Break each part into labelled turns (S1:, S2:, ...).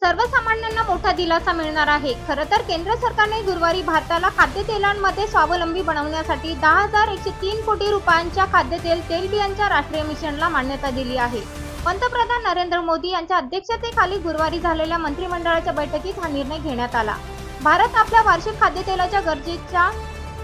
S1: सर्वसामान्यांना मोठा दिलासा मिळणार आहे। खरं तर केंद्र सरकारने गुरुवारी भारताला खाद्यतेलांमध्ये स्वावलंबी बनवण्यासाठी 10,103 कोटी रुपयांच्या खाद्यतेल तेलबियांच्या राष्ट्रीय मिशनला मान्यता दिली आहे। पंतप्रधान नरेंद्र मोदी यांच्या अध्यक्षतेखाली गुरुवारी झालेल्या मंत्रिमंडळाच्या बैठकीत हा निर्णय घेण्यात आला। भारत आपल्या वार्षिक खाद्यतेलाच्या गरजेच्या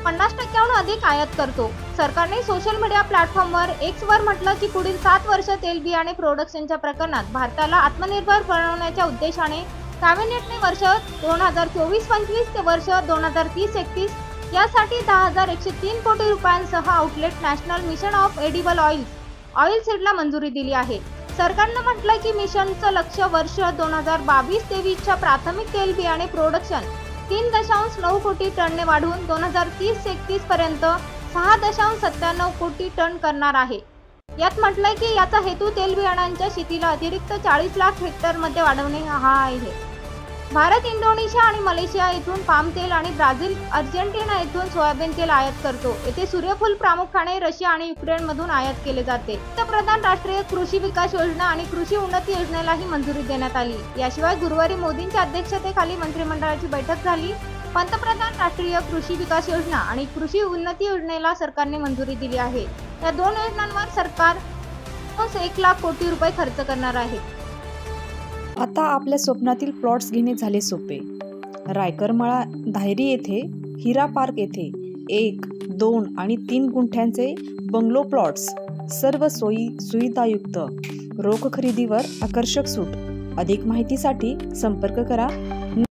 S1: 50% अधिक आयात करतो। सरकारने सोशल मीडिया प्लॅटफॉर्मवर एक्सवर म्हटलं की पुढील 7 वर्ष तेलबियाणे प्रोडक्शनच्या प्रकरणात भारताला आत्मनिर्भर बनवण्याच्या उद्देशाने कॅबिनेटने वर्ष 2024-25 ते वर्ष 2030-31 यासाठी 10,103 कोटी रुपयांसह outlet national mission of edible oil सीडला मंजुरी दिली आहे। सरकारने म्हटलं की मिशनचं लक्ष्य वर्ष 2022-23 च्या प्राथमिक तेलबियाणे प्रोडक्शन 3.9 कोटी टनने वाढवून 2030-31 पर्यंत 6.97 कोटी टन करणार आहे। यात म्हटलंय की याचा हेतू तेलबियाण्यांच्या शेतीला अतिरिक्त 40 लाख हेक्टर मध्ये वाढवणे हा आहे। भारत इंडोनेशिया आणि मलेशिया येथून पाम तेल आणि ब्राझील अर्जेंटिना येथून सोयाबीन तेल आयात करतो। येथे सूर्यफूल प्रामुख्याने रशिया आणि युक्रेन मधून आयात केले जाते। पंतप्रधान राष्ट्रीय कृषी विकास योजना आणि कृषी उन्नती योजनेलाही मंजुरी देण्यात आली। याशिवाय गुरुवारी मोदींच्या अध्यक्षतेखाली मंत्रिमंडळाची बैठक झाली। पंतप्रधान राष्ट्रीय कृषी विकास योजना आणि कृषी उन्नती योजनेला सरकारने मंजुरी दिली आहे। या दोन योजनांवर सरकार 1 लाख कोटी रुपये खर्च करणार आहे।
S2: आता आपल्या स्वप्नातील प्लॉट्स घेणे झाले सोपे। रायकरमाळा धायरी येथे हिरा पार्क येथे 1, 2 आणि 3 गुंठ्यांचे बंगलो प्लॉट्स, सर्व सोयी सुविधायुक्त, रोख खरेदीवर आकर्षक सूट। अधिक माहितीसाठी संपर्क करा